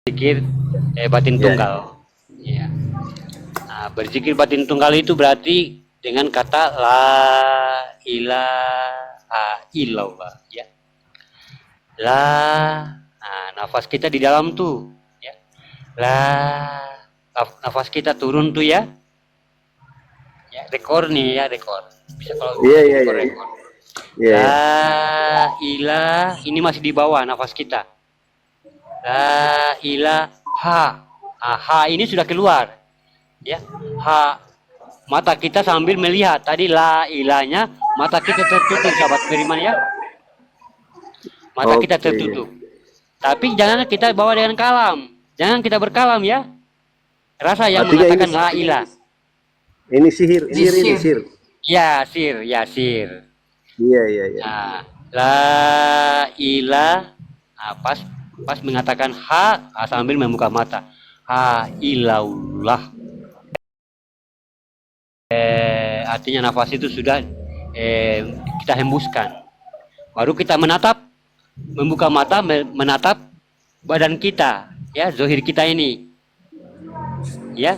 Berzikir batin tunggal. Ya. Nah, berzikir batin tunggal itu berarti dengan kata la ilaha illallah. Ya. La, nah, nafas kita di dalam tuh. Ya. La, nafas kita turun tuh ya. Ya, rekor nih ya rekor. Bisa kalau rekor. La ilah, ini masih di bawah nafas kita. La ilaha. Ha ini sudah keluar. Ya. Ha, mata kita sambil melihat. Tadi la ilahnya, mata kita tertutup sahabat beriman ya. Mata kita tertutup. Tapi jangan kita bawa dengan kalam. Jangan kita berkalam ya. Rasa yang mengatakan la ilah. Ini sihir. Ya, sir. Iya. Nah, la ilah. Nah, pas mengatakan ha, sambil membuka mata. Ha ilallah. Artinya nafas itu sudah kita hembuskan. Baru kita membuka mata, menatap badan kita, ya, zohir kita ini, ya.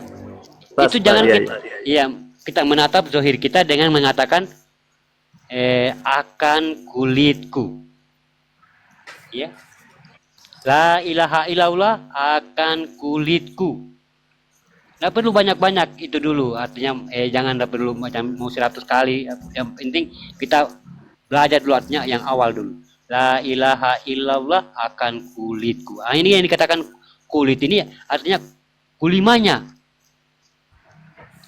Itu jangan kita menatap zohir kita dengan mengatakan akan kulitku, ya. La ilaha illallah akan kulitku. Nggak perlu banyak-banyak itu dulu, artinya jangan perlu macam mau 100 kali. Yang penting kita belajar dulu artinya yang awal dulu. La ilaha illallah akan kulitku. Nah, ini yang dikatakan kulit ini artinya kulimanya.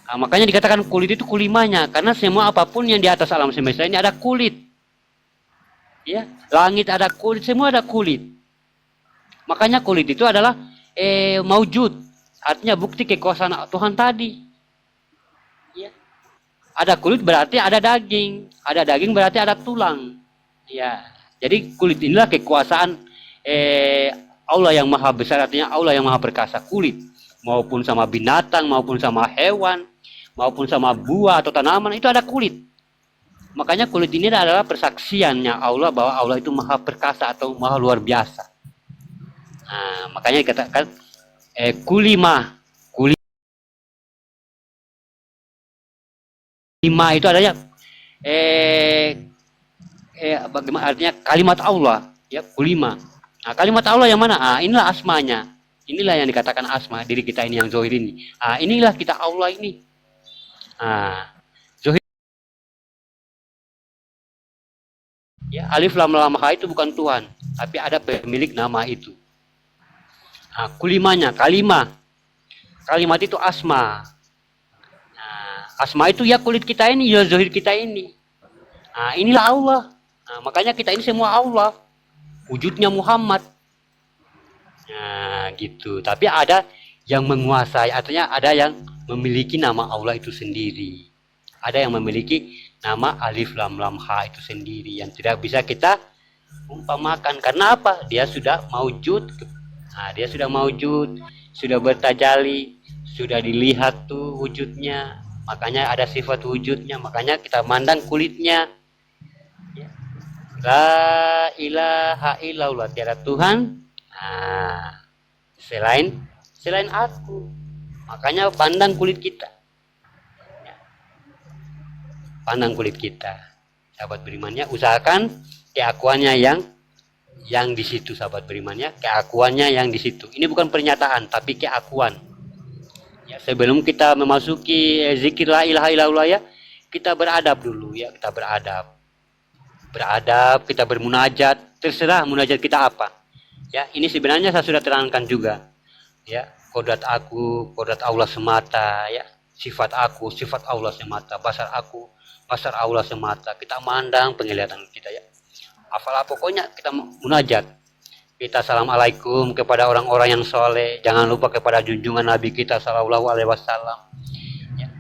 Nah, makanya dikatakan kulit itu kulimanya, karena semua apapun yang di atas alam semesta ini ada kulit. Ya, langit ada kulit, semua ada kulit. Makanya kulit itu adalah maujud. Artinya bukti kekuasaan Tuhan tadi. Ya. Ada kulit berarti ada daging. Ada daging berarti ada tulang. Ya. Jadi kulit inilah kekuasaan Allah yang maha besar, artinya Allah yang maha perkasa. Kulit. Maupun sama binatang, maupun sama hewan, maupun sama buah atau tanaman, itu ada kulit. Makanya kulit ini adalah persaksiannya Allah bahwa Allah itu maha perkasa atau maha luar biasa. Nah, makanya dikatakan kulima itu adanya bagaimana artinya kalimat Allah ya, kulima. Nah, kalimat Allah yang mana? Inilah asmanya. Inilah yang dikatakan asma diri kita ini yang zohir ini. Inilah kita Allah ini. Zohir ya, alif lam lam ha itu bukan Tuhan, tapi ada pemilik nama itu. Kulimanya, kalimat itu asma. Nah, asma itu ya kulit kita ini, ya zohir kita ini. Inilah Allah. Nah, makanya kita ini semua Allah. Wujudnya Muhammad. Nah, gitu. Tapi ada yang menguasai, artinya ada yang memiliki nama Allah itu sendiri. Ada yang memiliki nama alif lam lam ha itu sendiri yang tidak bisa kita umpamakan. Karena apa? Dia sudah maujud. Dia sudah maujud, sudah bertajali, sudah dilihat tuh wujudnya. Makanya ada sifat wujudnya, makanya kita mandang kulitnya. Ya. La ilaha illallah, tiada Tuhan selain aku. Makanya pandang kulit kita. Ya. Pandang kulit kita. Sahabat berimannya, usahakan keakuannya yang di situ, sahabat berimannya, keakuannya yang di situ. Ini bukan pernyataan, tapi keakuan. Ya, sebelum kita memasuki zikir la ilaha illallah ya, kita beradab dulu ya, kita beradab, kita bermunajat, terserah munajat kita apa. Ya, ini sebenarnya saya sudah terangkan juga. Ya, kodrat aku, kodrat Allah semata, ya, sifat aku, sifat Allah semata, basar aku, basar Allah semata. Kita mandang penglihatan kita ya. Apalah pokoknya kita munajat. Kita assalamualaikum kepada orang-orang yang soleh. Jangan lupa kepada junjungan Nabi kita sallallahu alaihi wasallam. Ya.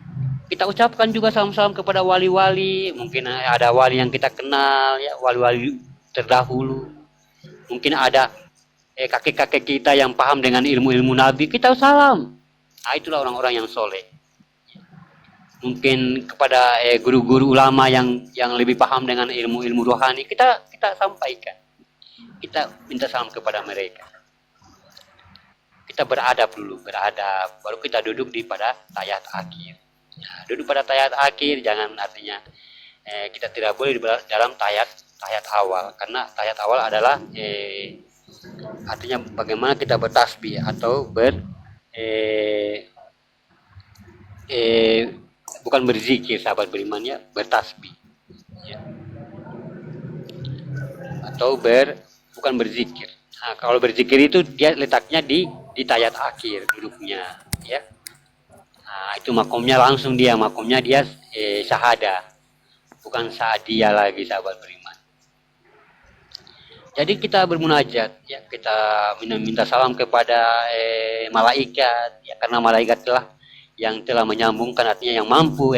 Kita ucapkan juga salam-salam kepada wali-wali. Mungkin ada wali yang kita kenal, ya, wali-wali terdahulu. Mungkin ada kakek-kakek kita yang paham dengan ilmu-ilmu Nabi. Kita salam. Itulah orang-orang yang soleh. Mungkin kepada guru-guru ulama yang lebih paham dengan ilmu-ilmu rohani, kita sampaikan, kita minta salam kepada mereka. kita beradab dulu, beradab, baru kita duduk di pada tayat akhir. Nah, duduk pada tayat akhir, jangan artinya kita tidak boleh di dalam tayat awal, karena tayat awal adalah artinya bagaimana kita bertasbih atau bukan berzikir, sahabat beriman ya, bertasbih ya. Atau bukan berzikir. Nah, kalau berzikir itu dia letaknya di tayat akhir duduknya ya. Nah, itu makomnya dia syahada, bukan sa'diyah lagi, sahabat beriman. Jadi kita bermunajat ya, kita minta salam kepada malaikat ya, karena malaikat yang telah menyambungkan, artinya yang mampu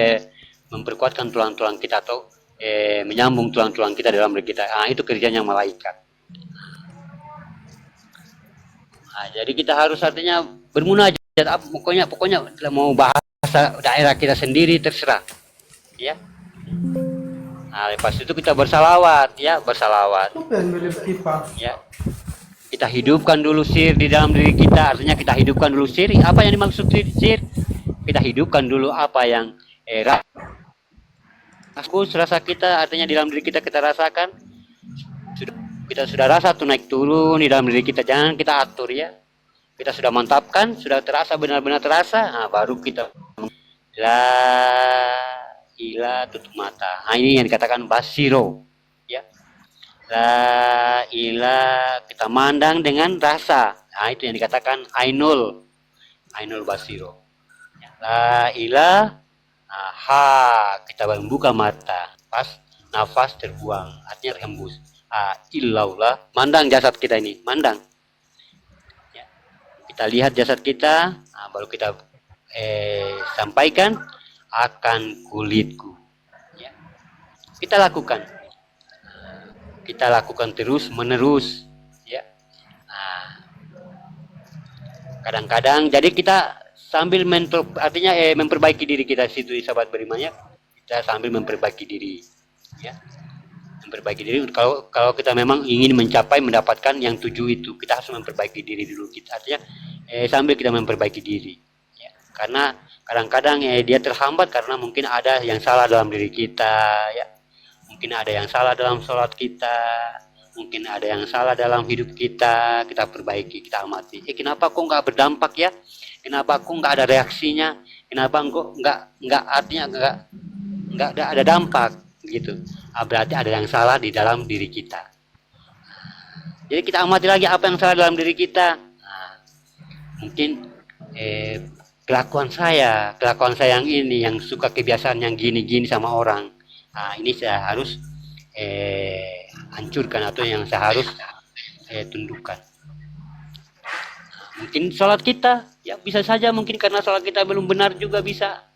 memperkuatkan tulang-tulang kita atau menyambung tulang-tulang kita dalam diri kita. Nah, itu kerjanya malaikat. Nah, jadi kita harus artinya bermunajat, pokoknya mau bahasa daerah kita sendiri terserah ya. Nah, lepas itu kita bersalawat ya, ya. Kita hidupkan dulu sir di dalam diri kita, artinya kita hidupkan dulu sir. Apa yang dimaksud sir? Kita hidupkan dulu apa yang rasa kita, artinya di dalam diri kita rasakan. Kita sudah rasa tuh naik turun di dalam diri kita, jangan kita atur ya. Kita sudah mantapkan, sudah terasa, benar-benar terasa, nah, baru kita la ilah, tutup mata. Nah, ini yang dikatakan basiro ya. La ilah, kita mandang dengan rasa. Nah, itu yang dikatakan ainul basiro ya. La ilah, ha, kita membuka mata, pas nafas terbuang, artinya terhembus. Illallah, mandang jasad kita ini, mandang ya. Kita lihat jasad kita, baru kita sampaikan, akan kulitku ya. Kita lakukan terus menerus ya. Kadang-kadang jadi kita sambil artinya memperbaiki diri kita situ, sahabat beriman ya. Kita sambil memperbaiki diri ya. Memperbaiki diri, kalau kita memang ingin mendapatkan yang 7 itu, kita harus memperbaiki diri dulu kita, artinya sambil kita memperbaiki diri ya. Karena kadang-kadang dia terhambat karena mungkin ada yang salah dalam diri kita ya, mungkin ada yang salah dalam sholat kita, mungkin ada yang salah dalam hidup kita perbaiki, kita amati. Kenapa kok nggak berdampak ya, kenapa kok nggak ada reaksinya, kenapa kok nggak artinya nggak ada dampak gitu. Berarti ada yang salah di dalam diri kita. Jadi kita amati lagi apa yang salah dalam diri kita. Mungkin kelakuan saya yang ini, yang suka kebiasaan yang gini-gini sama orang. Ini saya harus hancurkan, atau yang saya harus tundukkan. Mungkin sholat kita ya, bisa saja mungkin karena sholat kita belum benar juga bisa.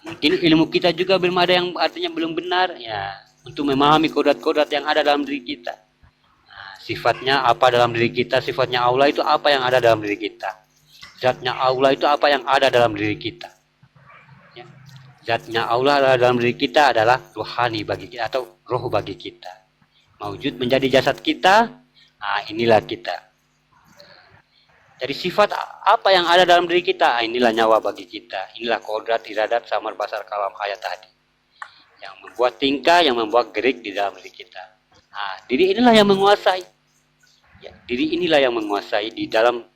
Mungkin ilmu kita juga belum ada, yang artinya belum benar ya, untuk memahami kodrat-kodrat yang ada dalam diri kita. Sifatnya apa dalam diri kita, sifatnya Allah itu apa yang ada dalam diri kita, zatnya Allah itu apa yang ada dalam diri kita ya. Zatnya Allah dalam diri kita adalah rohani bagi kita, atau roh bagi kita, maujud menjadi jasad kita. Inilah kita. Dari sifat apa yang ada dalam diri kita, inilah nyawa bagi kita, inilah kodrat, iradat, samar, basar, kalam, hayat tadi, yang membuat tingkah, yang membuat gerik di dalam diri kita. Diri inilah yang menguasai ya, diri inilah yang menguasai di dalam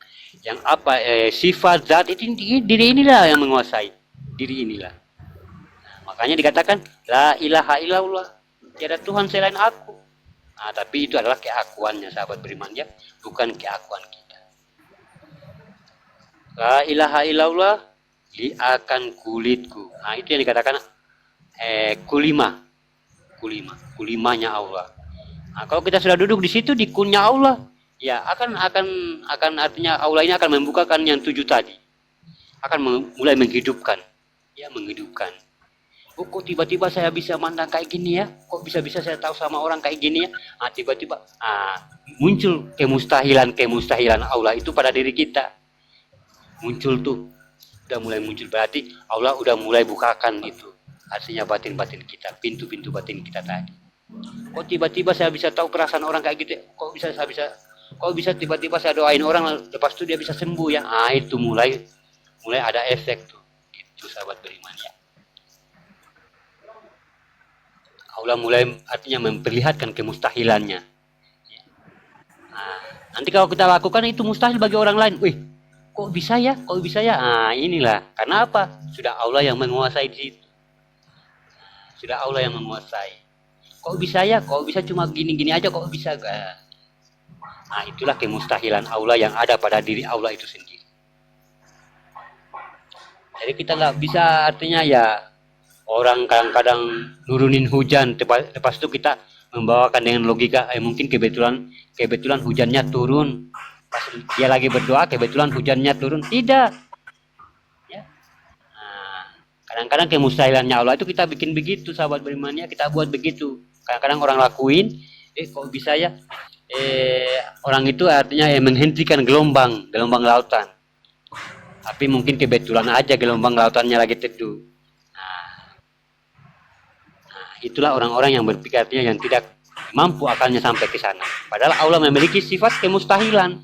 yang apa sifat zat itu, diri inilah yang menguasai diri inilah. Makanya dikatakan la ilaha illallah, tiada Tuhan selain aku. Tapi itu adalah keakuannya, sahabat beriman ya, bukan keakuan kita. La ilaha illallah, liakan kulitku. Itu yang dikatakan kulimanya Allah. Kalau kita sudah duduk di situ di kunnya Allah, ya akan artinya Allah ini akan membukakan yang 7 tadi, akan mulai menghidupkan. Kok tiba-tiba saya bisa mandang kayak gini ya? Kok bisa-bisa saya tahu sama orang kayak gini ya? Tiba-tiba muncul kemustahilan Allah itu pada diri kita. Muncul tuh, udah mulai muncul, berarti Allah udah mulai bukakan itu, artinya batin-batin kita, pintu-pintu batin kita tadi. Kok tiba-tiba saya bisa tahu perasaan orang kayak gitu? Kok bisa saya bisa Kok bisa tiba-tiba saya doain orang, lepas itu dia bisa sembuh ya? Ah itu mulai ada efek tuh. Itu sahabat beriman ya. Allah mulai artinya memperlihatkan kemustahilannya. Nah, nanti kalau kita lakukan itu mustahil bagi orang lain. Wih, kok bisa ya? Kok bisa ya? Ah inilah. Karena apa? Sudah Allah yang menguasai di situ. Sudah Allah yang menguasai. Kok bisa ya? Kok bisa cuma gini-gini aja? Kok bisa gak? Nah itulah kemustahilan Allah yang ada pada diri Allah itu sendiri. Jadi kita nggak bisa artinya ya orang kadang-kadang nurunin hujan, lepas itu kita membawakan dengan logika, mungkin kebetulan hujannya turun, pas dia lagi berdoa kebetulan hujannya turun, tidak. Ya. Nah, kadang-kadang kemustahilannya Allah itu kita bikin begitu, sahabat berimannya, kita buat begitu. Kadang-kadang orang lakuin, kok bisa ya? Orang itu artinya menghentikan gelombang lautan. Tapi mungkin kebetulan aja gelombang lautannya lagi teduh. Itulah orang-orang yang berpikir artinya yang tidak mampu akalnya sampai ke sana. Padahal Allah memiliki sifat kemustahilan.